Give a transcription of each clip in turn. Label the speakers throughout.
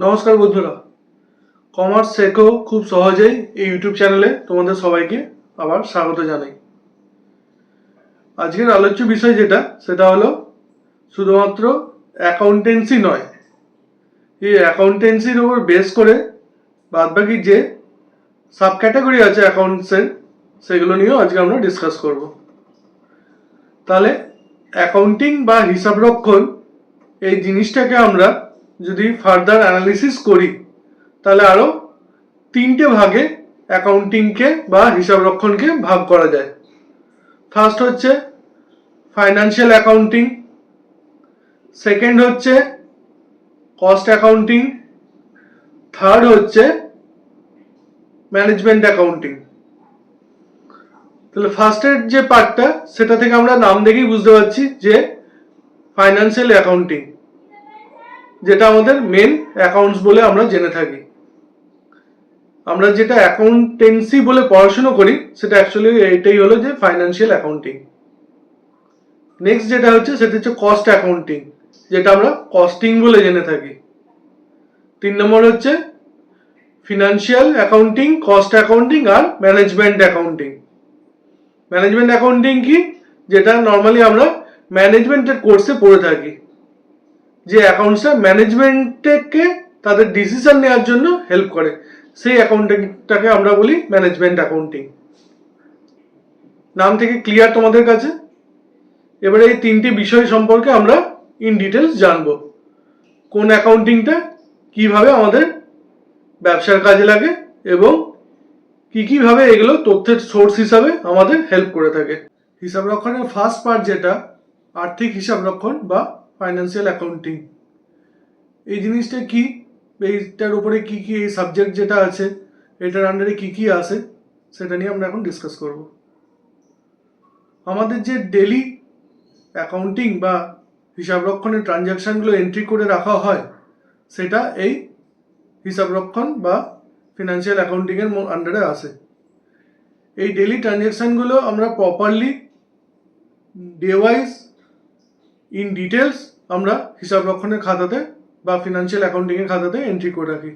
Speaker 1: নমস্কার বন্ধুরা, কমার্স শেখো খুব সহজেই এই ইউটিউব চ্যানেলে তোমাদের সবাইকে আবার স্বাগত জানাই। আজকের আলোচ্য বিষয় সেটা হলো শুধুমাত্র অ্যাকাউন্টেন্সি নয়, এই অ্যাকাউন্টেন্সির উপর বেস করে বাদবাকি যে সাব ক্যাটাগরি আছে অ্যাকাউন্টসের, সেগুলো নিয়েও আজকে আমরা ডিসকাস করব। তাহলে অ্যাকাউন্টিং বা হিসাবরক্ষণ এই জিনিসটাকে আমরা যদি ফার্দার অ্যানালিসিস করি তাহলে আরও তিনটে ভাগে অ্যাকাউন্টিংকে বা হিসাবরক্ষণকে ভাগ করা যায়। ফার্স্ট হচ্ছে ফাইন্যান্সিয়াল অ্যাকাউন্টিং, সেকেন্ড হচ্ছে কস্ট অ্যাকাউন্টিং, থার্ড হচ্ছে ম্যানেজমেন্ট অ্যাকাউন্টিং। তাহলে ফার্স্টের যে পার্টটা সেটা থেকে আমরা নাম দেখেই বুঝতে পারছি যে ফাইন্যান্সিয়াল অ্যাকাউন্টিং, যেটা আমাদের মেন অ্যাকাউন্টস বলে আমরা জেনে থাকি। আমরা যেটা অ্যাকাউন্টেন্সি বলে পড়াশোনা করি সেটা অ্যাকচুয়ালি এটাই হলো যে ফাইন্যান্সিয়াল অ্যাকাউন্টিং। নেক্সট যেটা হচ্ছে সেটা হচ্ছে কস্ট অ্যাকাউন্টিং, যেটা আমরা কস্টিং বলে জেনে থাকি। 3 নম্বর হচ্ছে ফিনান্সিয়াল অ্যাকাউন্টিং, কস্ট অ্যাকাউন্টিং আর ম্যানেজমেন্ট অ্যাকাউন্টিং। ম্যানেজমেন্ট অ্যাকাউন্টিং কি, যেটা নর্মালি আমরা ম্যানেজমেন্টের কোর্সে পড়ে থাকি, যে অ্যাকাউন্টসটা ম্যানেজমেন্টকে তাদের ডিসিশন নেওয়ার জন্য হেল্প করে, সেই অ্যাকাউন্টিংটাকে আমরা বলি ম্যানেজমেন্ট অ্যাকাউন্টিং। নাম থেকে ক্লিয়ার তোমাদের কাছে? এবারে এই তিনটি বিষয় সম্পর্কে আমরা ইন ডিটেলস জানবো। কোন অ্যাকাউন্টিংটা কিভাবে আমাদের ব্যবসার কাজে লাগে এবং কিভাবে এগুলো তথ্যের সোর্স হিসাবে আমাদের হেল্প করে থাকে। হিসাব রক্ষণের ফার্স্ট পার্ট যেটা আর্থিক হিসাব রক্ষণ বা ফাইন্যান্সিয়াল অ্যাকাউন্টিং, এই জিনিসটা কি, এইটার উপরে কি এই সাবজেক্ট যেটা আছে এটার আন্ডারে কি আসে সেটা নিয়ে আমরা এখন ডিসকাস করব। আমাদের যে ডেলি অ্যাকাউন্টিং বা হিসাব রক্ষণের ট্রানজ্যাকশানগুলো এন্ট্রি করে রাখা হয় সেটা এই হিসাব রক্ষণ বা ফিনান্সিয়াল অ্যাকাউন্টিংয়ের আন্ডারে আসে। এই ডেলি ট্রানজ্যাকশানগুলো আমরা properly day wise in details আমরা হিসাব রক্ষণের খাতাতে বা ফিনান্সিয়াল অ্যাকাউন্টিংয়ের খাতাতে এন্ট্রি করে রাখি।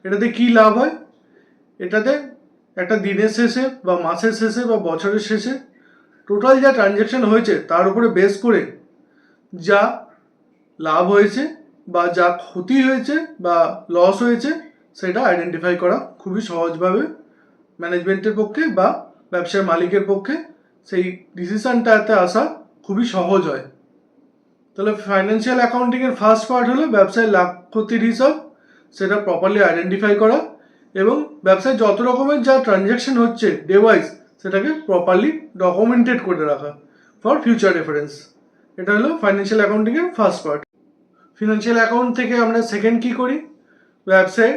Speaker 1: এটাতে কি লাভ হয়? এটাতে একটা দিনের শেষে বা মাসের শেষে বা বছরের শেষে টোটাল যা ট্রানজ্যাকশান হয়েছে তার উপরে বেস করে যা লাভ হয়েছে বা যা ক্ষতি হয়েছে বা লস হয়েছে সেটা আইডেন্টিফাই করা খুবই সহজভাবে ম্যানেজমেন্টের পক্ষে বা ব্যবসার মালিকের পক্ষে সেই ডিসিশনটাতে আসা খুবই সহজ হয়। তাহলে ফাইন্যান্সিয়াল অ্যাকাউন্টিংয়ের ফার্স্ট পার্ট হলো ব্যবসায় লাভ ক্ষতির হিসাব, সেটা প্রপারলি আইডেন্টিফাই করা এবং ব্যবসায় যত রকমের যা ট্রানজ্যাকশন হচ্ছে ডে ওয়াইজ সেটাকে প্রপারলি ডকুমেন্টেড করে রাখা ফর ফিউচার রেফারেন্স। এটা হলো ফাইন্যান্সিয়াল অ্যাকাউন্টিংয়ের ফার্স্ট পার্ট। ফিনান্সিয়াল অ্যাকাউন্ট থেকে আমরা সেকেন্ড কি করি, ব্যবসায়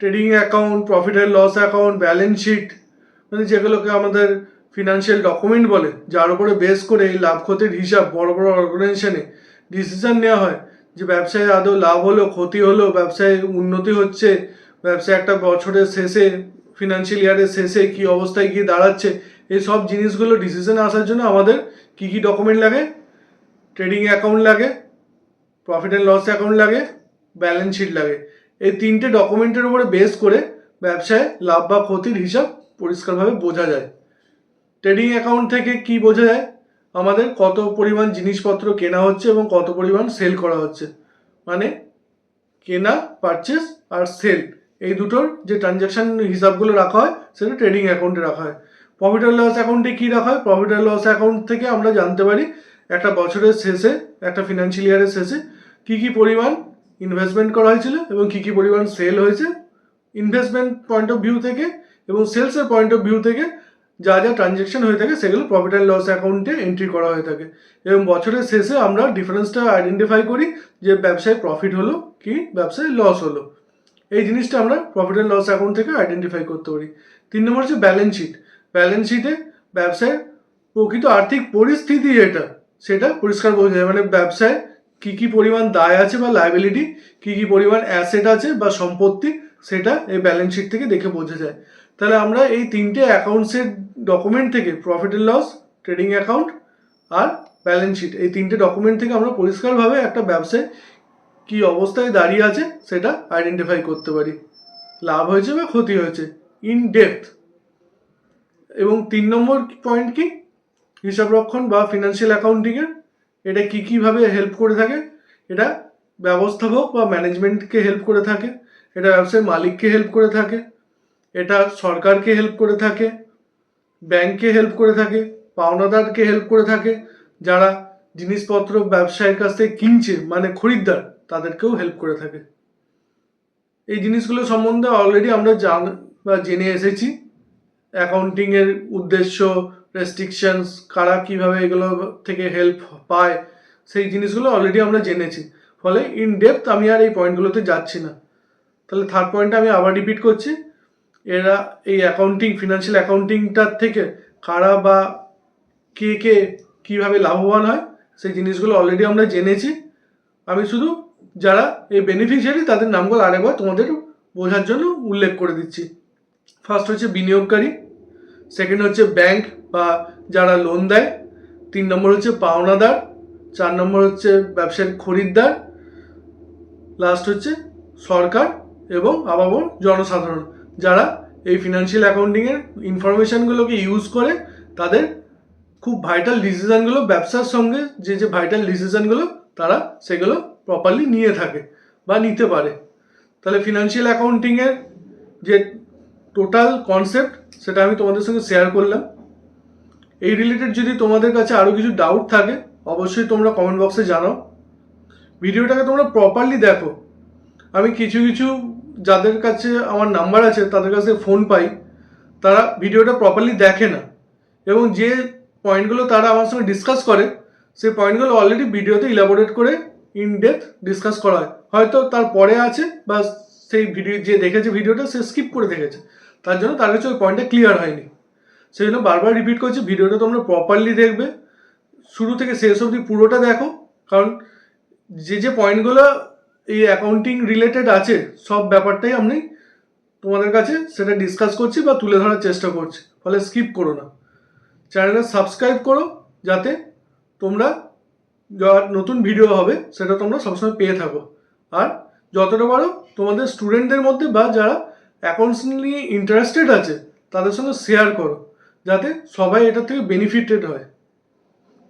Speaker 1: trading account, profit and loss account, balance sheet, মানে যেগুলোকে আমাদের ফিনান্সিয়াল ডকুমেন্ট বলে, যার উপরে বেস করে এই লাভ ক্ষতির হিসাব বড় বড় অর্গানাইজেশনে ডিসিশন নেওয়া হয় যে ব্যবসায় আদৌ লাভ হলো, ক্ষতি হলো, ব্যবসায় উন্নতি হচ্ছে, ব্যবসায় একটা বছরের শেষে ফিনান্সিয়াল ইয়ারের শেষে কি অবস্থায় গিয়ে দাঁড়াচ্ছে। এই সব জিনিসগুলো ডিসিশনে আসার জন্য আমাদের কি ডকুমেন্ট লাগে? ট্রেডিং অ্যাকাউন্ট লাগে, প্রফিট অ্যান্ড লস অ্যাকাউন্ট লাগে, ব্যালেন্স শিট লাগে। এই তিনটে ডকুমেন্টের উপরে বেস করে ব্যবসায় লাভ বা ক্ষতির হিসাব পরিষ্কারভাবে বোঝা যায়। ট্রেডিং অ্যাকাউন্ট থেকে কি বোঝা যায়? আমাদের কত পরিমাণ জিনিসপত্র কেনা হচ্ছে এবং কত পরিমাণ সেল করা হচ্ছে, মানে কেনা, পারচেস আর সেল, এই দুটোর যে ট্রানজ্যাকশন হিসাবগুলো রাখা হয় সেটা ট্রেডিং অ্যাকাউন্টে রাখা হয়। প্রফিট অ্যান্ড লস অ্যাকাউন্টে কী রাখা হয়? প্রফিট অ্যান্ড লস অ্যাকাউন্ট থেকে আমরা জানতে পারি একটা বছরের শেষে, একটা ফিনান্সিয়াল ইয়ারের শেষে কী পরিমাণ ইনভেস্টমেন্ট করা হয়েছিল এবং কী পরিমাণ সেল হয়েছে। ইনভেস্টমেন্ট পয়েন্ট অফ ভিউ থেকে এবং সেলসের পয়েন্ট অফ ভিউ থেকে যা যা ট্রানজ্যাকশন হয়ে থাকে সেগুলো প্রফিট অ্যান্ড লস অ্যাকাউন্টে এন্ট্রি করা হয়ে থাকে এবং বছরের শেষে আমরা ডিফারেন্সটা আইডেন্টিফাই করি যে ব্যবসায় প্রফিট হলো কি ব্যবসায় লস হলো। এই জিনিসটা আমরা প্রফিট অ্যান্ড লস অ্যাকাউন্ট থেকে আইডেন্টিফাই করতে পারি। 3 নম্বর হচ্ছে ব্যালেন্স শিট। ব্যালেন্স শিটে ব্যবসায় প্রকৃত আর্থিক পরিস্থিতি যেটা সেটা পরিষ্কার বোঝা যায়, মানে ব্যবসায় কী পরিমাণ দায় আছে বা লায়াবিলিটি, কী পরিমাণ অ্যাসেট আছে বা সম্পত্তি, সেটা এই ব্যালেন্স শিট থেকে দেখে বোঝা যায়। তাহলে আমরা এই তিনটে অ্যাকাউন্টসের ডকুমেন্ট থেকে profit and loss, trading account আর ব্যালেন্স শিট, এই তিনটে ডকুমেন্ট থেকে আমরা পরিষ্কারভাবে একটা ব্যবসায় কি অবস্থায় দাঁড়িয়ে আছে সেটা আইডেন্টিফাই করতে পারি, লাভ হয়েছে বা ক্ষতি হয়েছে ইন ডেপথ। এবং 3 নম্বর পয়েন্ট কি, হিসাবরক্ষণ বা ফিনান্সিয়াল অ্যাকাউন্টিংয়ের এটা কীভাবে হেল্প করে থাকে, এটা ব্যবস্থাপক বা ম্যানেজমেন্টকে হেল্প করে থাকে, এটা ব্যবসায়ের মালিককে হেল্প করে থাকে, এটা সরকারকে হেল্প করে থাকে, ব্যাংককে হেল্প করে থাকে, পাওনাদারকে হেল্প করে থাকে, যারা জিনিসপত্র ব্যবসায়ীর কাছ থেকে কিনছে মানে খরিদ্দার তাদেরকেও হেল্প করে থাকে। এই জিনিসগুলো সম্বন্ধে অলরেডি আমরা জেনে এসেছি। অ্যাকাউন্টিংয়ের উদ্দেশ্য, রেস্ট্রিকশনস, কারা কীভাবে এগুলো থেকে হেল্প পায়, সেই জিনিসগুলো অলরেডি আমরা জেনেছি। ফলে ইন ডেপথ আমি আর এই পয়েন্টগুলোতে যাচ্ছি না। তাহলে থার্ড পয়েন্টটা আমি আবার রিপিট করছি, এরা এই অ্যাকাউন্টিং, ফিনান্সিয়াল অ্যাকাউন্টিংটার থেকে কারা বা কে কীভাবে লাভবান হয় সেই জিনিসগুলো অলরেডি আমরা জেনেছি। আমি শুধু যারা এই বেনিফিশিয়ারি তাদের নামগুলো আরেকবার তোমাদের বোঝার জন্য উল্লেখ করে দিচ্ছি। ফার্স্ট হচ্ছে বিনিয়োগকারী, সেকেন্ড হচ্ছে ব্যাংক বা যারা লোন দেয়, 3 নম্বর হচ্ছে পাওনাদার, 4 নম্বর হচ্ছে ব্যবসায়িক খরিদ্দার, লাস্ট হচ্ছে সরকার এবং আবার জনসাধারণ, যারা এই ফিনান্সিয়াল অ্যাকাউন্টিংয়ের ইনফরমেশানগুলোকে ইউজ করে তাদের খুব ভাইটাল ডিসিশানগুলো, ব্যবসার সঙ্গে যে ভাইটাল ডিসিশানগুলো তারা সেগুলো প্রপারলি নিয়ে থাকে বা নিতে পারে। তাহলে ফিনান্সিয়াল অ্যাকাউন্টিংয়ের যে টোটাল কনসেপ্ট সেটা আমি তোমাদের সঙ্গে শেয়ার করলাম। এই রিলেটেড যদি তোমাদের কাছে আরও কিছু ডাউট থাকে অবশ্যই তোমরা কমেন্ট বক্সে জানাও। ভিডিওটাকে তোমরা প্রপারলি দেখো। আমি কিছু যাদের কাছে আমার নাম্বার আছে তাদের কাছে ফোন পাই, তারা ভিডিওটা প্রপারলি দেখে না এবং যে পয়েন্টগুলো তারা আমার সঙ্গে ডিসকাস করে সেই পয়েন্টগুলো অলরেডি ভিডিওতে ইলাবোরেট করে ইন ডেপথ ডিসকাস করা হয়। হয়তো তার পরে আছে বা সেই ভিডিও যে দেখেছে ভিডিওটা সে স্কিপ করে দেখেছে, তার জন্য তার কাছে ওই পয়েন্টটা ক্লিয়ার হয়নি। সেই জন্য বারবার রিপিট করছি, ভিডিওটা তোমরা প্রপারলি দেখবে, শুরু থেকে শেষ অবধি পুরোটা দেখো। কারণ যে পয়েন্টগুলো এই অ্যাকাউন্টিং রিলেটেড আছে সব ব্যাপারটাই আমি তোমাদের কাছে সেটা ডিসকাস করছি বা তুলে ধরার চেষ্টা করছি, ফলে স্কিপ করো না। চ্যানেলটা সাবস্ক্রাইব করো যাতে তোমরা যা নতুন ভিডিও হবে সেটা তোমরা সবসময় পেয়ে থাকো। আর যতটা পারো তোমাদের স্টুডেন্টদের মধ্যে বা যারা অ্যাকাউন্টস নিয়ে ইন্টারেস্টেড আছে তাদের সঙ্গে শেয়ার করো, যাতে সবাই এটা থেকে বেনিফিটেড হয়।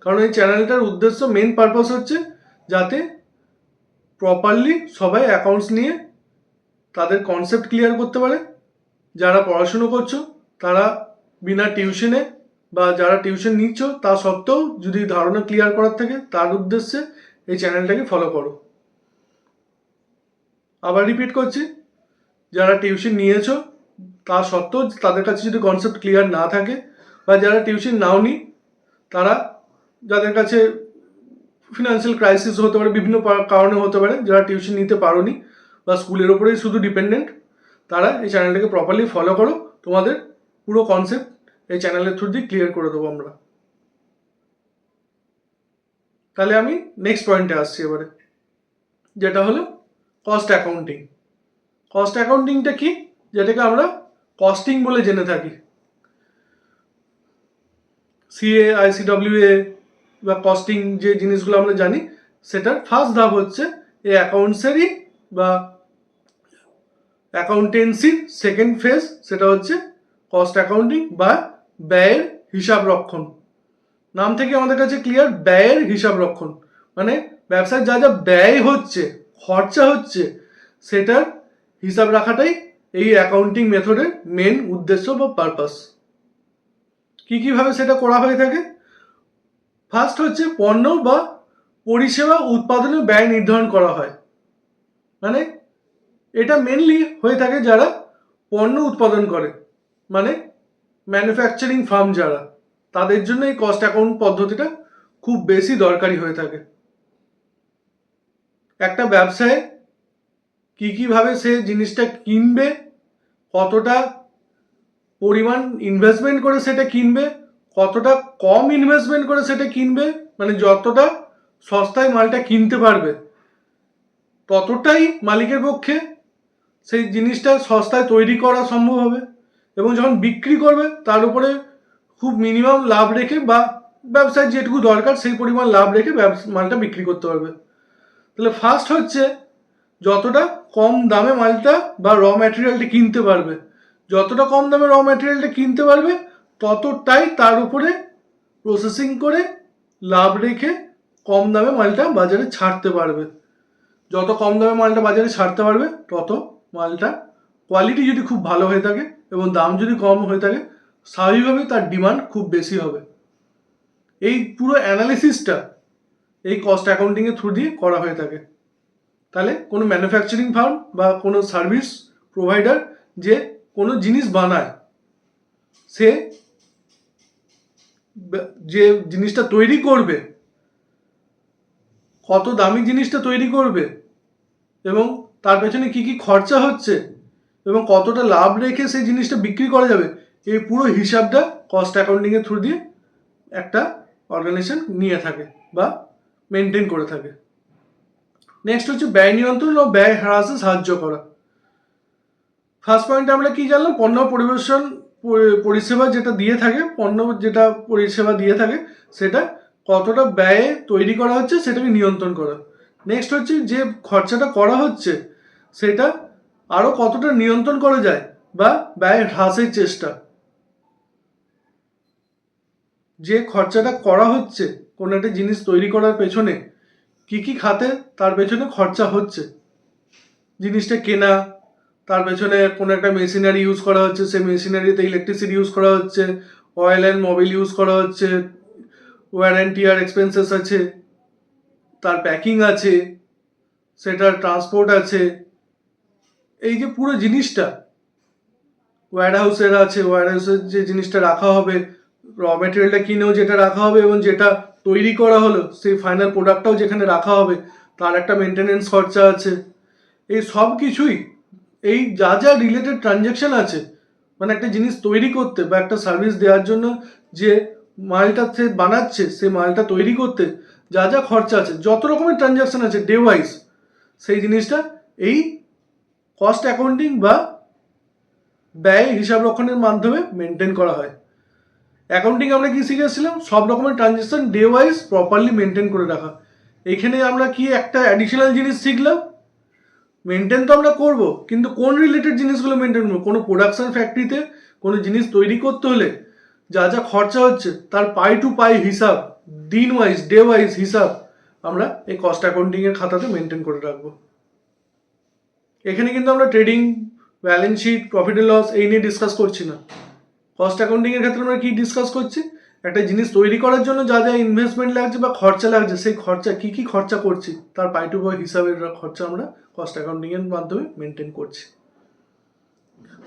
Speaker 1: কারণ এই চ্যানেলটার উদ্দেশ্য, মেন পারপাস হচ্ছে যাতে প্রপারলি সবাই অ্যাকাউন্টস নিয়ে তাদের কনসেপ্ট ক্লিয়ার করতে পারে। যারা পড়াশুনো করছো তারা বিনা টিউশনে বা যারা টিউশন নিচ্ছ তা সত্ত্বেও যদি ধারণা ক্লিয়ার করার থাকে তার উদ্দেশ্যে এই চ্যানেলটাকে ফলো করো। আবার রিপিট করছি, যারা টিউশন নিয়েছো তা সত্ত্বেও তাদের কাছে যদি কনসেপ্ট ক্লিয়ার না থাকে বা যারা টিউশন নাওনি, তারা যাদের কাছে ফিনান্সিয়াল ক্রাইসিস হতে পারে, বিভিন্ন কারণে হতে পারে, যারা টিউশন নিতে পারোনি বা স্কুলের ওপরেই শুধু ডিপেন্ডেন্ট, তারা এই চ্যানেলটাকে প্রপারলি ফলো করো। তোমাদের পুরো কনসেপ্ট এই চ্যানেলের থ্রু দিয়ে ক্লিয়ার করে দেবো আমরা। তাহলে আমি নেক্সট পয়েন্টে আসছি এবারে, যেটা হলো কস্ট অ্যাকাউন্টিং। কস্ট অ্যাকাউন্টিংটা কি, যেটাকে আমরা কস্টিং বলে জেনে থাকি। সিএ, আইসিডব্লিউএ বা কস্টিং যে জিনিসগুলো আমরা জানি, সেটার ফার্স্ট ধাপ হচ্ছে এই অ্যাকাউন্টসেরই বা অ্যাকাউন্টেন্সির সেকেন্ড ফেজ, সেটা হচ্ছে কস্ট অ্যাকাউন্টিং বা ব্যয়ের হিসাব রক্ষণ। নাম থেকে আমাদের কাছে ক্লিয়ার, ব্যয়ের হিসাব রক্ষণ মানে ব্যবসায় যা যা ব্যয় হচ্ছে, খরচা হচ্ছে, সেটার হিসাব রাখাটাই এই অ্যাকাউন্টিং মেথডের মেন উদ্দেশ্য বা পারপাস। কীভাবে সেটা করা হয়ে থাকে, ফার্স্ট হচ্ছে পণ্য বা পরিষেবা উৎপাদনে ব্যয় নির্ধারণ করা হয়। মানে এটা মেনলি হয়ে থাকে যারা পণ্য উৎপাদন করে, মানে ম্যানুফ্যাকচারিং ফার্ম যারা, তাদের জন্য এই কস্ট অ্যাকাউন্ট পদ্ধতিটা খুব বেশি দরকারি হয়ে থাকে। একটা ব্যবসায় কীভাবে সে জিনিসটা কিনবে, কতটা পরিমাণ ইনভেস্টমেন্ট করে সেটা কিনবে, কতটা কম ইনভেস্টমেন্ট করে সেটা কিনবে, মানে যতটা সস্তায় মালটা কিনতে পারবে ততটাই মালিকের পক্ষে সেই জিনিসটা সস্তায় তৈরি করা সম্ভব হবে, এবং যখন বিক্রি করবে তার উপরে খুব মিনিমাম লাভ রেখে বা ব্যবসায় যেটুকু দরকার সেই পরিমাণ লাভ রেখে মালটা বিক্রি করতে পারবে। তাহলে ফার্স্ট হচ্ছে যতটা কম দামে মালটা বা র ম্যাটেরিয়ালটা কিনতে পারবে, যতটা কম দামে র ম্যাটেরিয়ালটা কিনতে পারবে ততটাই তার উপরে প্রসেসিং করে লাভ রেখে কম দামে মালটা বাজারে ছাড়তে পারবে। যত কম দামে মালটা বাজারে ছাড়তে পারবে তত মালটা কোয়ালিটি যদি খুব ভালো হয়ে থাকে এবং দাম যদি কম হয়ে থাকে স্বাভাবিকভাবেই তার ডিমান্ড খুব বেশি হবে। এই পুরো অ্যানালিসিসটা এই কস্ট অ্যাকাউন্টিংয়ের থ্রু দিয়ে করা হয়ে থাকে। তাহলে কোনো ম্যানুফ্যাকচারিং ফার্ম বা কোনো সার্ভিস প্রোভাইডার যে কোনো জিনিস বানায়, সে যে জিনিসটা তৈরি করবে, কত দামি জিনিসটা তৈরি করবে এবং তার পেছনে কি কি খরচা হচ্ছে এবং কতটা লাভ রেখে সেই জিনিসটা বিক্রি করা যাবে, এই পুরো হিসাবটা কস্ট অ্যাকাউন্টিংয়ের থ্রু দিয়ে একটা অর্গানাইজেশন নিয়ে থাকে বা মেনটেন করে থাকে। নেক্সট হচ্ছে ব্যয় নিয়ন্ত্রণ ও ব্যয় হ্রাসে সাহায্য করা। ফার্স্ট পয়েন্টে আমরা কি জানলাম, পণ্য পরিবেশন পরিষেবা যেটা দিয়ে থাকে, পণ্য যেটা পরিষেবা দিয়ে থাকে সেটা কতটা ব্যয়ে তৈরি করা হচ্ছে সেটাকে নিয়ন্ত্রণ করা। নেক্সট হচ্ছে যে খরচাটা করা হচ্ছে সেটা আরও কতটা নিয়ন্ত্রণ করা যায় বা ব্যয় হ্রাসের চেষ্টা। যে খরচাটা করা হচ্ছে কোনো একটা জিনিস তৈরি করার পেছনে কি কি খাতে তার পেছনে খরচা হচ্ছে, জিনিসটা কেনা, তার পেছনে কোনো একটা মেশিনারি ইউজ করা হচ্ছে, সেই মেশিনারিতে ইলেকট্রিসিটি ইউজ করা হচ্ছে, অয়েল অ্যান্ড মোবিল ইউজ করা হচ্ছে, ওয়্যার অ্যান্ড টিয়ার এক্সপেন্সেস আছে, তার প্যাকিং আছে, সেটার ট্রান্সপোর্ট আছে। এই যে পুরো জিনিসটা ওয়্যার হাউসের আছে, ওয়্যার হাউসের যে জিনিসটা রাখা হবে, র মেটেরিয়ালটা কিনেও যেটা রাখা হবে এবং যেটা তৈরি করা হলো সেই ফাইনাল প্রোডাক্টটাও যেখানে রাখা হবে তার একটা মেনটেনেন্স খরচা আছে। এই সব কিছুই এই যা যা রিলেটেড ট্রানজ্যাকশন আছে, মানে একটা জিনিস তৈরি করতে বা একটা সার্ভিস দেওয়ার জন্য যে মালটা সে বানাচ্ছে, সে মালটা তৈরি করতে যা যা খরচা আছে, যত রকমের ট্রানজ্যাকশন আছে ডে ওয়াইজ, সেই জিনিসটা এই কস্ট অ্যাকাউন্টিং বা ব্যয় হিসাব রক্ষণের মাধ্যমে মেনটেন করা হয়। অ্যাকাউন্টিং আমরা কি শিখেছিলাম, সব রকমের transaction day wise properly maintain করে রাখা। এখানে আমরা কি একটা অ্যাডিশনাল জিনিস শিখলাম, মেনটেন তো আমরা করব কিন্তু কোন রিলেটেড জিনিসগুলো মেনটেন করবো, কোনো প্রোডাকশন ফ্যাক্টরিতে কোনো জিনিস তৈরি করতে হলে যা যা খরচা হচ্ছে তার পাই টু পাই হিসাব, দিন ওয়াইজ ডে ওয়াইজ হিসাব আমরা এই কস্ট অ্যাকাউন্টিংয়ের খাতাতে মেনটেন করে রাখবো। এখানে কিন্তু আমরা trading, balance sheet, profit and loss এই নিয়ে ডিসকাস করছি না। কস্ট অ্যাকাউন্টিংয়ের ক্ষেত্রে আমরা কি ডিসকাস করছি, একটা জিনিস তৈরি করার জন্য যা যা ইনভেস্টমেন্ট লাগছে বা খরচা লাগছে, সেই খরচা কি কি খরচা করছি তার পাই টু পাই হিসাবের খরচা আমরা কস্ট অ্যাকাউন্টিংয়ের মাধ্যমে মেনটেন করছি।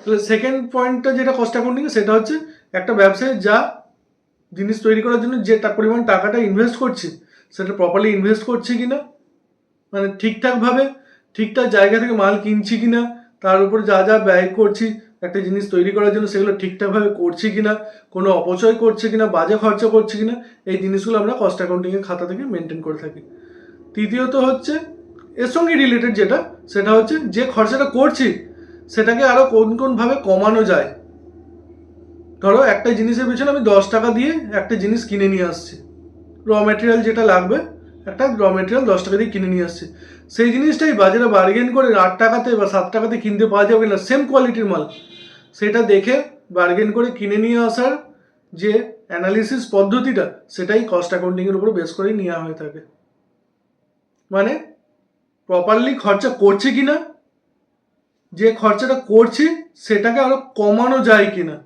Speaker 1: তাহলে সেকেন্ড পয়েন্টটা যেটা কস্ট অ্যাকাউন্টিং, সেটা হচ্ছে একটা ব্যবসায় যা জিনিস তৈরি করার জন্য যে পরিমাণ টাকাটা ইনভেস্ট করছি সেটা প্রপারলি ইনভেস্ট করছি কিনা, মানে ঠিকঠাকভাবে ঠিকঠাক জায়গা থেকে মাল কিনছি কিনা, তার উপর যা যা ব্যয় করছি একটা জিনিস তৈরি করার জন্য সেগুলো ঠিকঠাকভাবে করছি কিনা, কোনো অপচয় করছে কিনা, বাজে খরচা করছে কিনা, এই জিনিসগুলো আমরা কস্ট অ্যাকাউন্টিংয়ের খাতা থেকে মেনটেন করে থাকি। তৃতীয়ত হচ্ছে এর সঙ্গে রিলেটেড যেটা, সেটা হচ্ছে যে খরচাটা করছি সেটাকে আরও কোনভাবে কমানো যায়। ধরো একটা জিনিসের পেছনে আমি 10 টাকা দিয়ে একটা জিনিস কিনে নিয়ে আসছি, র ম্যাটেরিয়াল যেটা লাগবে একটা র ম্যাটেরিয়াল 10 টাকা দিয়ে কিনে নিয়ে আসছি, সেই জিনিসটাই বাজারে বার্গেন করে 8 টাকাতে বা 7 টাকাতে কিনতে পাওয়া যাবে না সেম কোয়ালিটির মাল, সেটা দেখে বার্গেন করে কিনে নিয়ে আসার যে অ্যানালিসিস পদ্ধতিটা সেটাই কস্ট অ্যাকাউন্টিংয়ের উপর বেস করেই নেওয়া হয়ে থাকে। মানে প্রপারলি খরচা করছে কিনা, যে খরচাটা করছি সেটাকে আরো কমানো যায় কিনা।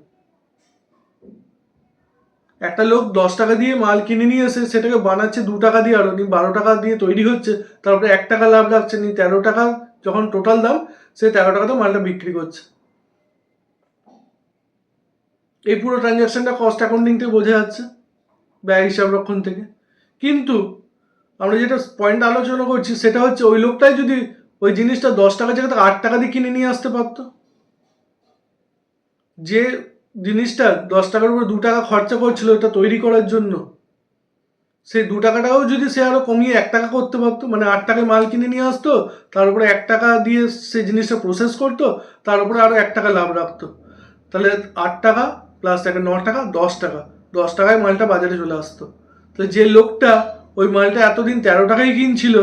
Speaker 1: একটা লোক 10 টাকা দিয়ে মাল কিনে নিয়ে এসে সেটাকে বানাচ্ছে 2 টাকা দিয়ে, আরো 12 টাকা দিয়ে তৈরি হচ্ছে, তারপরে 1 টাকা লাভ রাখছে, 13 টাকা যখন টোটাল দাম, সে 13 টাকাতে মালটা বিক্রি করছে। এই পুরো ট্রানজ্যাকশনটা কস্ট অ্যাকাউন্টিং থেকে বোঝা যাচ্ছে, ব্যয় হিসাব রক্ষণ থেকে। কিন্তু আমরা যেটা পয়েন্ট আলোচনা করছি সেটা হচ্ছে ওই লোকটাই যদি ওই জিনিসটা 10 টাকা জায়গাতে 8 টাকা দিয়ে কিনে নিয়ে আসতে পারতো, যে জিনিসটা 10 টাকার উপরে 2 টাকা খরচা করছিল এটা তৈরি করার জন্য, সেই 2 টাকাটাও যদি সে আরো কমিয়ে 1 টাকা করতে পারতো, মানে 8 টাকায় মাল কিনে নিয়ে আসতো, তার উপরে 1 টাকা দিয়ে সেই জিনিসটা প্রসেস করতো, তার উপরে আরো 1 টাকা লাভ রাখতো, তাহলে 8 টাকা প্লাস 9 টাকা 10 টাকা, 10 টাকায় মালটা বাজারে চলে আসতো। তো যে লোকটা ওই মালটা এতদিন 13 টাকায় কিনছিল,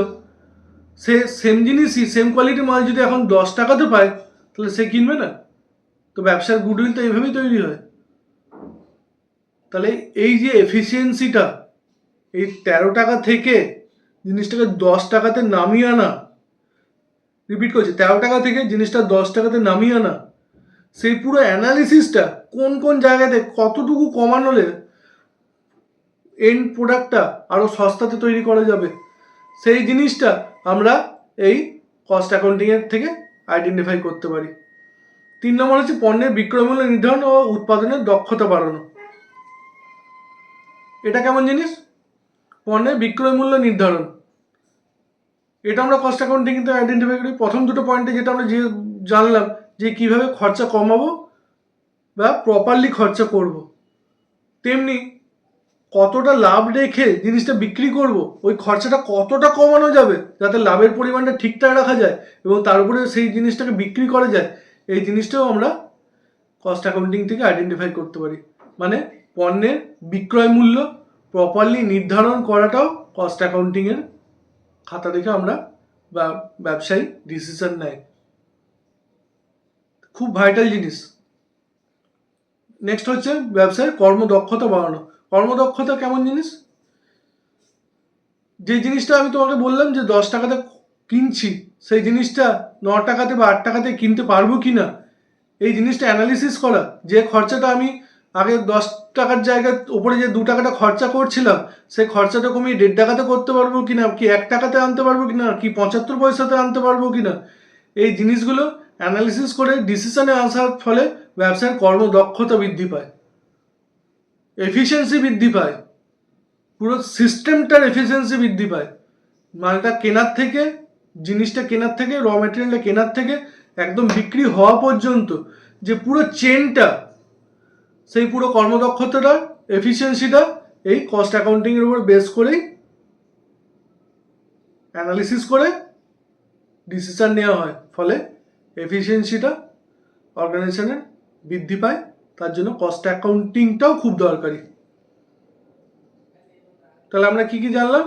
Speaker 1: সে সেম জিনিসই সেম কোয়ালিটির মাল যদি এখন 10 টাকাতে পায় তাহলে সে কিনবে না? তো ব্যবসার গুডউইল তো এইভাবেই তৈরি হয়। তাহলে এই যে এফিসিয়েন্সিটা, এই 13 টাকা থেকে জিনিসটাকে 10 টাকাতে নামিয়ে আনা, রিপিট করছি, 13 টাকা থেকে জিনিসটা 10 টাকাতে নামিয়ে আনা, সেই পুরো অ্যানালিসিসটা কোন কোন জায়গাতে কতটুকু কমানোলে এন্ড প্রোডাক্টটা আরও সস্তাতে তৈরি করা যাবে, সেই জিনিসটা আমরা এই কস্ট অ্যাকাউন্টিংয়ের থেকে আইডেন্টিফাই করতে পারি। 3 নম্বর হচ্ছে পণ্যের বিক্রয় মূল্য নির্ধারণ ও উৎপাদনের দক্ষতা বাড়ানো। এটা কেমন জিনিস? পণ্যের বিক্রয় মূল্য নির্ধারণ, এটা আমরা কস্ট অ্যাকাউন্টিং কিন্তু আইডেন্টিফাই করি। প্রথম দুটো পয়েন্টে যেটা আমরা জানলাম যে কিভাবে খরচা কমাবো বা প্রপারলি খরচা করব, তেমনি কতটা লাভ রেখে জিনিসটা বিক্রি করব, ওই খরচাটা কতটা কমানো যাবে যাতে লাভের পরিমাণটা ঠিকঠাক রাখা যায় এবং তার উপরে সেই জিনিসটাকে বিক্রি করা যায়, এই জিনিসটাও আমরা কস্ট অ্যাকাউন্টিং থেকে আইডেন্টিফাই করতে পারি। মানে পণ্যের বিক্রয় মূল্য প্রপারলি নির্ধারণ করাটাও কস্ট অ্যাকাউন্টিংয়ের খাতা দেখে আমরা বা ব্যবসায়ী ডিসিশন নেয়, খুব ভাইটাল জিনিস। নেক্সট হচ্ছে ব্যবসায় কর্মদক্ষতা বাড়ানো। কর্মদক্ষতা কেমন জিনিস? যে জিনিসটা আমি তোমাকে বললাম যে 10 টাকাতে কিনছি, সেই জিনিসটা 9 টাকাতে বা 8 টাকাতে কিনতে পারবো কি না, এই জিনিসটা অ্যানালিসিস করা। যে খরচাটা আমি আগে 10 টাকার জায়গায় ওপরে যে 2 টাকাটা খরচা করছিলাম, সেই খরচাটা কমিয়ে 1.5 টাকাতে করতে পারবো কিনা, কি 1 টাকাতে আনতে পারবো কিনা, কি 75 পয়সাতে আনতে পারবো কিনা, এই জিনিসগুলো অ্যানালিসিস করে ডিসিশনে আসার ফলে ব্যবসার কর্মদক্ষতা বৃদ্ধি পায়, এফিসিয়েন্সি বৃদ্ধি পায়, পুরো সিস্টেমটার এফিসিয়েন্সি বৃদ্ধি পায়। মালটা কেনার থেকে, জিনিসটা কেনার থেকে, র মেটেরিয়ালটা কেনার থেকে একদম বিক্রি হওয়া পর্যন্ত যে পুরো চেনটা, সেই পুরো কর্মদক্ষতাটা, এফিসিয়েন্সিটা এই কস্ট অ্যাকাউন্টিংয়ের উপর বেস করেই অ্যানালিসিস করে ডিসিশন নেওয়া হয়, ফলে এফিসিয়েন্সিটা অর্গানাইজেশনের বৃদ্ধি পায়। তার জন্য কস্ট অ্যাকাউন্টিংটাও খুব দরকারি। তাহলে আমরা কি কি জানলাম?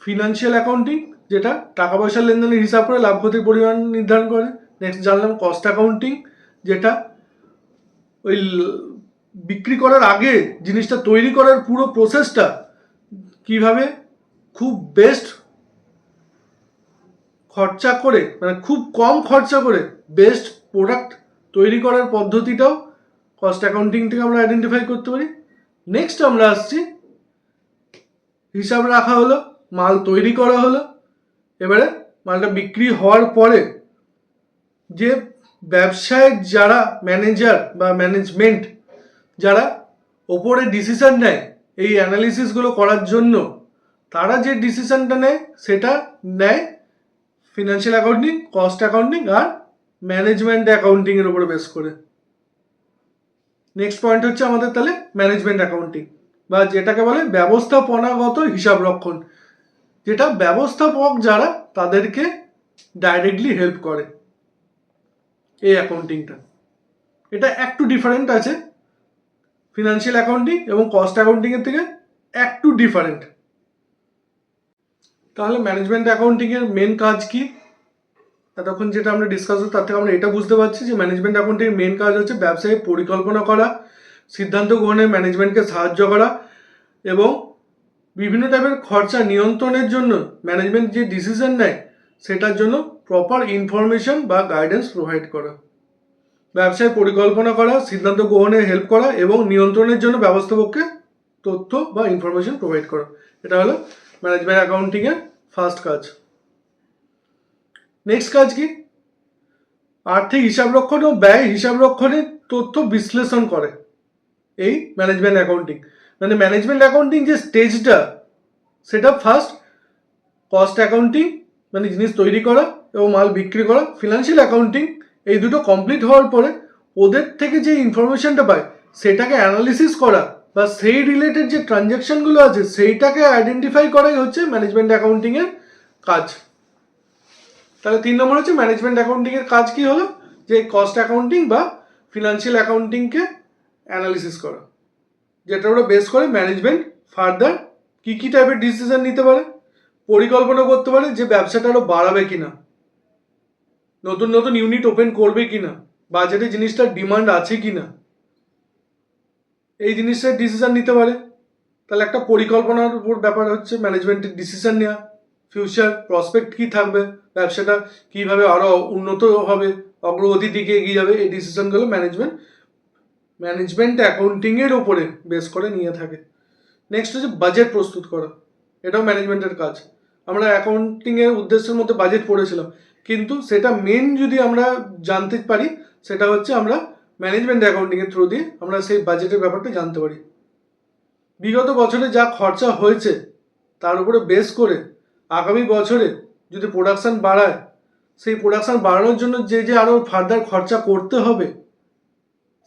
Speaker 1: ফিনান্সিয়াল অ্যাকাউন্টিং, যেটা টাকা পয়সার লেনদেনের হিসাব করে লাভ ক্ষতির পরিমাণ নির্ধারণ করে। নেক্সট জানলাম কস্ট অ্যাকাউন্টিং, যেটা ওই বিক্রি করার আগে জিনিসটা তৈরি করার পুরো প্রসেসটা কিভাবে খুব বেস্ট খরচা করে, মানে খুব কম খরচা করে বেস্ট প্রোডাক্ট তৈরি করার পদ্ধতিটাও কস্ট অ্যাকাউন্টিং থেকে আমরা আইডেন্টিফাই করতে পারি। নেক্সট আমরা আসছি, হিসাব রাখা হলো, মাল তৈরি করা হলো, এবারে মালটা বিক্রি হওয়ার পরে যে ব্যবসায়ের যারা ম্যানেজার বা ম্যানেজমেন্ট যারা ওপরে ডিসিশন নেয় এই অ্যানালিসিসগুলো করার জন্য, তারা যে ডিসিশনটা নেয় সেটা নেয় ফিনান্সিয়াল অ্যাকাউন্টিং, কস্ট অ্যাকাউন্টিং আর ম্যানেজমেন্ট অ্যাকাউন্টিংয়ের উপরে বেস করে। নেক্সট পয়েন্ট হচ্ছে আমাদের তাহলে ম্যানেজমেন্ট অ্যাকাউন্টিং, বা যেটাকে বলে ব্যবস্থাপনাগত হিসাব রক্ষণ, যেটা ব্যবস্থাপক যারা তাদেরকে ডাইরেক্টলি হেল্প করে এই অ্যাকাউন্টিংটা। এটা একটু ডিফারেন্ট আছে ফিনান্সিয়াল অ্যাকাউন্টিং এবং কস্ট অ্যাকাউন্টিংয়ের থেকে, একটু ডিফারেন্ট। তাহলে ম্যানেজমেন্ট অ্যাকাউন্টিংয়ের মেন কাজ কি? এতক্ষণ যেটা আমরা ডিসকাস করছি তার থেকে আমরা এটা বুঝতে পারছি যে ম্যানেজমেন্ট অ্যাকাউন্টিংয়ের মেন কাজ হচ্ছে ব্যবসায়ী পরিকল্পনা করা, সিদ্ধান্ত গ্রহণে ম্যানেজমেন্টকে সাহায্য করা এবং বিভিন্ন টাইপের খরচা নিয়ন্ত্রণের জন্য ম্যানেজমেন্ট যে ডিসিশন নেয় সেটার জন্য প্রপার ইনফরমেশন বা গাইডেন্স প্রোভাইড করা। ব্যবসায় পরিকল্পনা করা, সিদ্ধান্ত গ্রহণে হেল্প করা এবং নিয়ন্ত্রণের জন্য ব্যবস্থাপককে তথ্য বা ইনফরমেশন প্রোভাইড করা, এটা হলো ম্যানেজমেন্ট অ্যাকাউন্টিংয়ের ফার্স্ট কাজ। নেক্সট কাজ কি? আর্থিক হিসাবরক্ষণ ও ব্যয় হিসাবরক্ষণের তথ্য বিশ্লেষণ করে এই ম্যানেজমেন্ট অ্যাকাউন্টিং। মানে ম্যানেজমেন্ট অ্যাকাউন্টিং যে স্টেজটা, সেটা ফার্স্ট কস্ট অ্যাকাউন্টিং মানে জিনিস তৈরি করা এবং মাল বিক্রি করা, ফিনান্সিয়াল অ্যাকাউন্টিং, এই দুটো কমপ্লিট হওয়ার পরে ওদের থেকে যে ইনফরমেশনটা পায় সেটাকে অ্যানালিসিস করা বা সেই রিলেটেড যে ট্রানজ্যাকশনগুলো আছে সেইটাকে আইডেন্টিফাই করাই হচ্ছে ম্যানেজমেন্ট অ্যাকাউন্টিংয়ের কাজ। তাহলে 3 নম্বর হচ্ছে ম্যানেজমেন্ট অ্যাকাউন্টিংয়ের কাজ কি হলো, যে কস্ট অ্যাকাউন্টিং বা ফিনান্সিয়াল অ্যাকাউন্টিংকে অ্যানালিসিস করা, যেটার উপরে বেস করে ম্যানেজমেন্ট ফার্দার কী কী টাইপের ডিসিশন নিতে পারে, পরিকল্পনা করতে পারে যে ব্যবসাটা আরো বাড়াবে কিনা, নতুন নতুন ইউনিট ওপেন করবে কিনা, বাজারে জিনিসটার ডিমান্ড আছে কিনা, এই জিনিসটার ডিসিশন নিতে পারে। তাহলে একটা পরিকল্পনার উপর ব্যাপার হচ্ছে ম্যানেজমেন্টের ডিসিশন নেওয়া, ফিউচার প্রসপেক্ট কী থাকবে, ব্যবসাটা কীভাবে আরও উন্নত হবে, অগ্রগতির দিকে এগিয়ে যাবে, এই ডিসিশনগুলো ম্যানেজমেন্ট অ্যাকাউন্টিংয়ের ওপরে বেস করে নিয়ে থাকে। নেক্সট হচ্ছে বাজেট প্রস্তুত করা, এটাও ম্যানেজমেন্টের কাজ। আমরা অ্যাকাউন্টিংয়ের উদ্দেশ্যের মধ্যে বাজেট পড়েছিলাম, কিন্তু সেটা মেন যদি আমরা জানতে পারি সেটা হচ্ছে আমরা ম্যানেজমেন্ট অ্যাকাউন্টিংয়ের থ্রু দিয়ে আমরা সেই বাজেটের ব্যাপারটা জানতে পারি। বিগত বছরে যা খরচা হয়েছে তার উপরে বেস করে আগামী বছরে যদি প্রোডাকশান বাড়ায়, সেই প্রোডাকশান বাড়ানোর জন্য যে যে আরও ফার্দার খরচা করতে হবে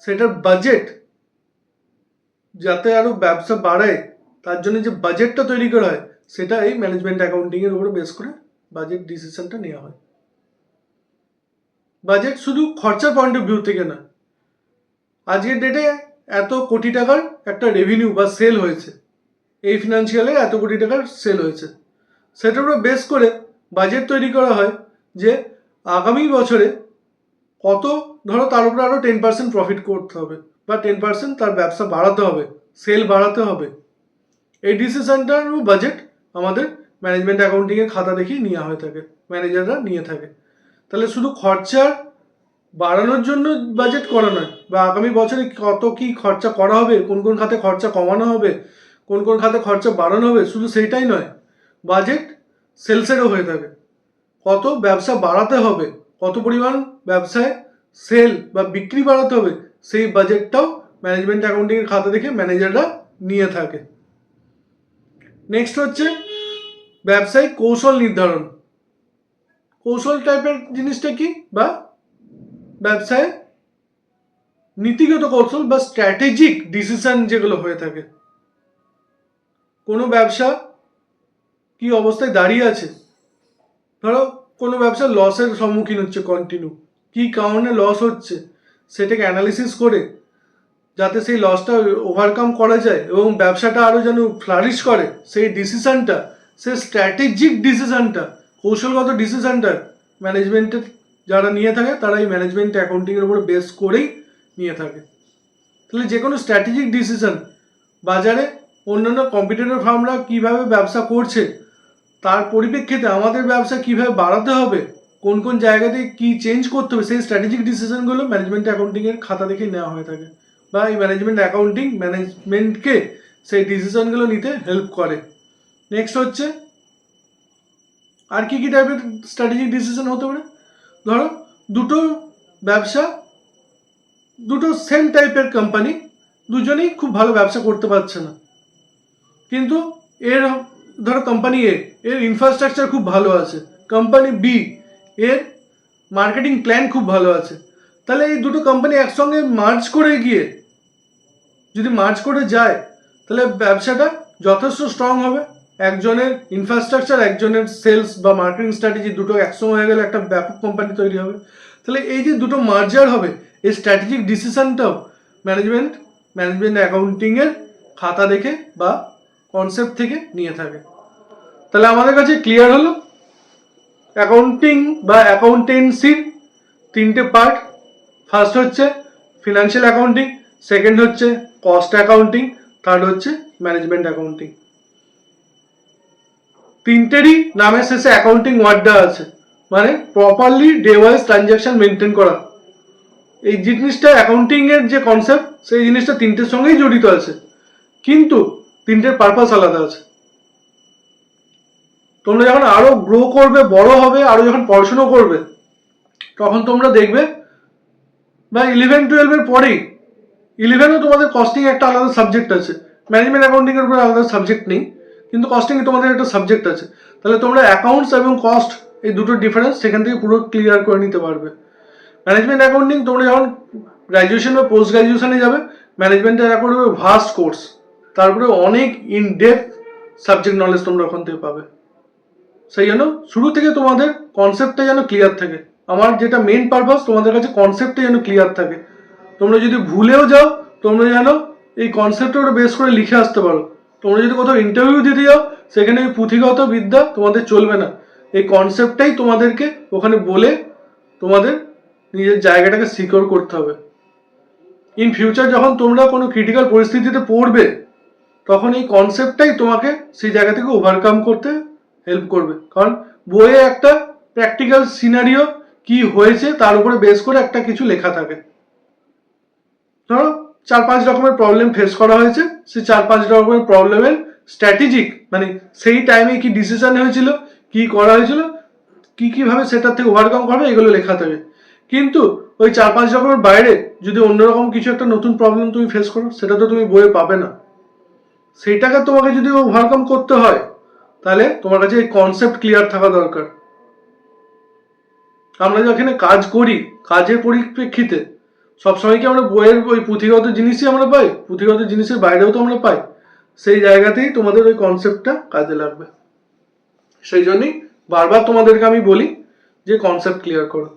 Speaker 1: সেটার বাজেট, যাতে আরও ব্যবসা বাড়ায় তার জন্য যে বাজেটটা তৈরি করা হয় সেটা এই ম্যানেজমেন্ট অ্যাকাউন্টিংয়ের উপরে বেস করে বাজেট ডিসিশনটা নেওয়া হয়। বাজেট শুধু খরচার পয়েন্ট অফ ভিউ থেকে না, আজকের ডেটে এত কোটি টাকার একটা রেভিনিউ বা সেল হয়েছে, এই ফিনান্সিয়ালে এত কোটি টাকার সেল হয়েছে, সেটার উপর বেস করে বাজেট তৈরি করা হয় যে আগামী বছরে কত, ধরো তার উপরে আরও 10% প্রফিট করতে হবে বা 10% তার ব্যবসা বাড়াতে হবে, সেল বাড়াতে হবে। এই ডিসিশনটার বাজেট আমাদের ম্যানেজমেন্ট অ্যাকাউন্টিংয়ের খাতা দেখেই নেওয়া হয়ে থাকে, ম্যানেজাররা নিয়ে থাকে। তাহলে শুধু খরচা বাড়ানোর জন্য বাজেট করা নয়, বা আগামী বছরে কত কি খরচা করা হবে, কোন কোন খাতে খরচা কমানো হবে, কোন কোন খাতে খরচা বাড়ানো হবে, শুধু সেইটাই নয়, বাজেট সেলসেরও হয়ে থাকে। কত ব্যবসা বাড়াতে হবে, কত পরিমাণ ব্যবসায় সেল বা বিক্রি বাড়াতে হবে, সেই বাজেটটাও ম্যানেজমেন্ট অ্যাকাউন্টিংয়ের খাতা দেখে ম্যানেজাররা নিয়ে থাকে। নেক্সট হচ্ছে ব্যবসায়িক কৌশল নির্ধারণ। কৌশল টাইপের জিনিসটা কি, বা ব্যবসায় নীতিগত কৌশল বা স্ট্র্যাটেজিক ডিসিশন যেগুলো হয়ে থাকে। কোনো ব্যবসা কি অবস্থায় দাঁড়িয়ে আছে, ধরো কোনো ব্যবসা লসের সম্মুখীন হচ্ছে কন্টিনিউ, কী কারণে লস হচ্ছে সেটাকে অ্যানালিসিস করে যাতে সেই লসটা ওভারকাম করা যায় এবং ব্যবসাটা আরও যেন ফ্লারিশ করে, সেই ডিসিশনটা, সেই স্ট্র্যাটেজিক ডিসিশনটা, কৌশলগত ডিসিশনটা ম্যানেজমেন্টের যারা নিয়ে থাকে তারা এই ম্যানেজমেন্ট অ্যাকাউন্টিংয়ের উপর বেস করেই নিয়ে থাকে। তাহলে যে কোনো স্ট্র্যাটেজিক ডিসিশন, বাজারে অন্যান্য কম্পিটিটর ফার্মরা কীভাবে ব্যবসা করছে তার পরিপ্রেক্ষিতে আমাদের ব্যবসা কীভাবে বাড়াতে হবে, কোন কোন জায়গাতে কী চেঞ্জ করতে হবে, সেই স্ট্র্যাটেজিক ডিসিশনগুলো ম্যানেজমেন্ট অ্যাকাউন্টিংয়ের খাতা দেখে নেওয়া হয়ে থাকে, বা এই ম্যানেজমেন্ট অ্যাকাউন্টিং ম্যানেজমেন্টকে সেই ডিসিশনগুলো নিতে হেল্প করে। নেক্সট হচ্ছে আর কি টাইপের স্ট্র্যাটেজিক ডিসিশন হতে পারে, ধরো দুটো ব্যবসা, দুটো সেম টাইপের কোম্পানি, দুজনেই খুব ভালো ব্যবসা করতে পারছে না, কিন্তু এর ধরো কোম্পানি এ এর ইনফ্রাস্ট্রাকচার খুব ভালো আছে, কোম্পানি বি এর মার্কেটিং প্ল্যান খুব ভালো আছে। তাহলে এই দুটো কোম্পানি একসঙ্গে মার্জ করে গিয়ে যদি মার্জ করে যায় তাহলে ব্যবসাটা যথেষ্ট স্ট্রং হবে। একজনের ইনফ্রাস্ট্রাকচার, একজনের সেলস বা মার্কেটিং স্ট্র্যাটেজি দুটো একসঙ্গে হয়ে গেলে একটা ব্যাপক কোম্পানি তৈরি হবে। তাহলে এই যে দুটো মার্জার হবে, এই স্ট্র্যাটেজিক ডিসিশনটাও ম্যানেজমেন্ট অ্যাকাউন্টিংয়ের খাতা দেখে বা কনসেপ্ট থেকে নিয়ে থাকে। তাহলে আমাদের কাছে ক্লিয়ার হলো অ্যাকাউন্টিং বা অ্যাকাউন্টেন্সির তিনটে পার্ট। ফার্স্ট হচ্ছে ফিনান্সিয়াল অ্যাকাউন্টিং, সেকেন্ড হচ্ছে কস্ট অ্যাকাউন্টিং, থার্ড হচ্ছে ম্যানেজমেন্ট অ্যাকাউন্টিং। তিনটেরই নামের শেষে অ্যাকাউন্টিং ওয়ার্ডটা আছে, মানে properly day wise transaction maintain করা। এই জিনিসটা অ্যাকাউন্টিংয়ের যে কনসেপ্ট সেই জিনিসটা তিনটের সঙ্গেই জড়িত আছে, কিন্তু তিনটের পারপাস আলাদা আছে। তোমরা যখন আরো গ্রো করবে, বড় হবে, আরো যখন পড়াশুনো করবে, তখন তোমরা দেখবে বা 11-12 পরেই, 11-এও তোমাদের কস্টিং একটা আলাদা সাবজেক্ট আছে, ম্যানেজমেন্ট অ্যাকাউন্টিং এর উপরে আলাদা সাবজেক্ট নেই, কিন্তু কস্টিং এ তোমাদের একটা সাবজেক্ট আছে। তাহলে তোমরা অ্যাকাউন্টস এবং কস্ট এই দুটো ডিফারেন্স সেখান থেকে পুরো ক্লিয়ার করে নিতে পারবে। ম্যানেজমেন্ট অ্যাকাউন্টিং তোমরা যখন গ্র্যাজুয়েশন বা পোস্ট গ্র্যাজুয়েশনে যাবে, ম্যানেজমেন্টের অ্যাকাউন্টিং ভাস্ট কোর্স, তারপরে অনেক ইন ডেপথ সাবজেক্ট নলেজ তোমরা ওখান থেকে পাবে। সেই জন্য শুরু থেকে তোমাদের কনসেপ্টটা যেন ক্লিয়ার থাকে। আমার যেটা মেন পারপাস, তোমাদের কাছে কনসেপ্টটা যেন ক্লিয়ার থাকে। তোমরা যদি ভুলেও যাও, তোমরা যেন এই কনসেপ্টের উপর বেস করে লিখে আসতে পারো তোমরা যদি কোথাও ইন্টারভিউ দিতে যাও, সেখানে এই পুঁথিগত বিদ্যা তোমাদের চলবে না। এই কনসেপ্টটাই তোমাদেরকে ওখানে বলে তোমাদের নিজের জায়গাটাকে সিকিউর করতে হবে। ইন ফিউচার যখন তোমরা কোনো ক্রিটিক্যাল পরিস্থিতিতে পড়বে, তখন এই কনসেপ্টটাই তোমাকে সেই জায়গা থেকে ওভারকাম করতে হেল্প করবে। কারণ বইয়ে একটা প্র্যাকটিক্যাল সিনারিও কি হয়েছে তার উপরে বেস করে একটা কিছু লেখা থাকে। ধরো 4-5 রকমের প্রবলেম ফেস করা হয়েছে, সেই 4-5 রকমের প্রবলেমের স্ট্র্যাটেজিক মানে সেই টাইমে কি ডিসিশন হয়েছিল, কি করা হয়েছিল, কি কিভাবে সেটার থেকে ওভারকাম করবে, এগুলো লেখা থাকে। কিন্তু ওই 4-5 রকমের বাইরে যদি অন্যরকম কিছু একটা নতুন প্রবলেম তুমি ফেস করো, সেটা তো তুমি বইয়ে পাবে না। সেইটাকে তোমাকে যদি ওভারকাম করতে হয়, তাহলে তোমার কাছে এই কনসেপ্ট ক্লিয়ার থাকা দরকার। আমরা যেখানে কাজ করি, কাজের পরিপ্রেক্ষিতে সবসময় কি আমরা বইয়ের ওই পুঁথিগত জিনিসই আমরা পাই? পুঁথিগত জিনিসের বাইরেও তো আমরা পাই। সেই জায়গাতেই তোমাদের ওই কনসেপ্টটা কাজে লাগবে। সেই জন্যই বারবার তোমাদেরকে আমি বলি যে কনসেপ্ট ক্লিয়ার করো।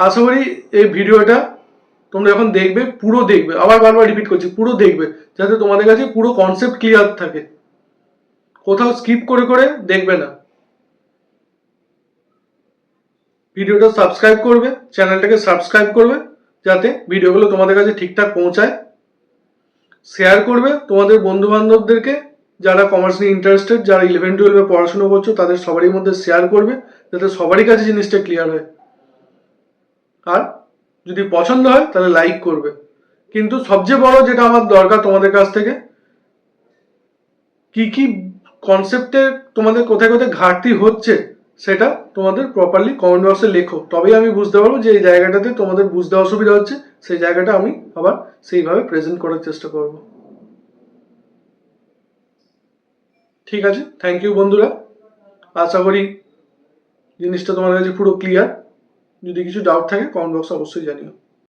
Speaker 1: আশা করি এই ভিডিওটা তোমরা যখন দেখবে পুরো দেখবে, আবার বারবার রিপিট করছি, পুরো দেখবে, যাতে তোমাদের কাছে পুরো কনসেপ্ট ক্লিয়ার থাকে। কোথাও স্কিপ করে করে দেখবে না। ভিডিওটা সাবস্ক্রাইব করবে, চ্যানেলটাকে সাবস্ক্রাইব করবে, যাতে ভিডিওগুলো তোমাদের কাছে ঠিকঠাক পৌঁছায়। শেয়ার করবে তোমাদের বন্ধু বান্ধবদেরকে, যারা কমার্স নিয়ে ইন্টারেস্টেড, যারা 11-12 পড়াশোনা করছো তাদের সবারই মধ্যে শেয়ার করবে, যাতে সবারই কাছে জিনিসটা ক্লিয়ার হয়। আর যদি পছন্দ হয় তাহলে লাইক করবে। কিন্তু সবচেয়ে বড় যেটা আমার দরকার তোমাদের কাছ থেকে, কি কি কনসেপ্টে তোমাদের কোথায় কোথায় ঘাটতি হচ্ছে সেটা তোমাদের প্রপারলি কমেন্ট বক্সে লেখো। তবেই আমি বুঝতে পারবো যে এই জায়গাটাতে তোমাদের বুঝতে অসুবিধা হচ্ছে, সেই জায়গাটা আমি আবার সেইভাবে প্রেজেন্ট করার চেষ্টা করব। ঠিক আছে, থ্যাংক ইউ বন্ধুরা। আশা করি জিনিসটা তোমাদের কাছে পুরো ক্লিয়ার। যদি কিছু ডাউট থাকে কমেন্ট বক্সে অবশ্যই জানিও।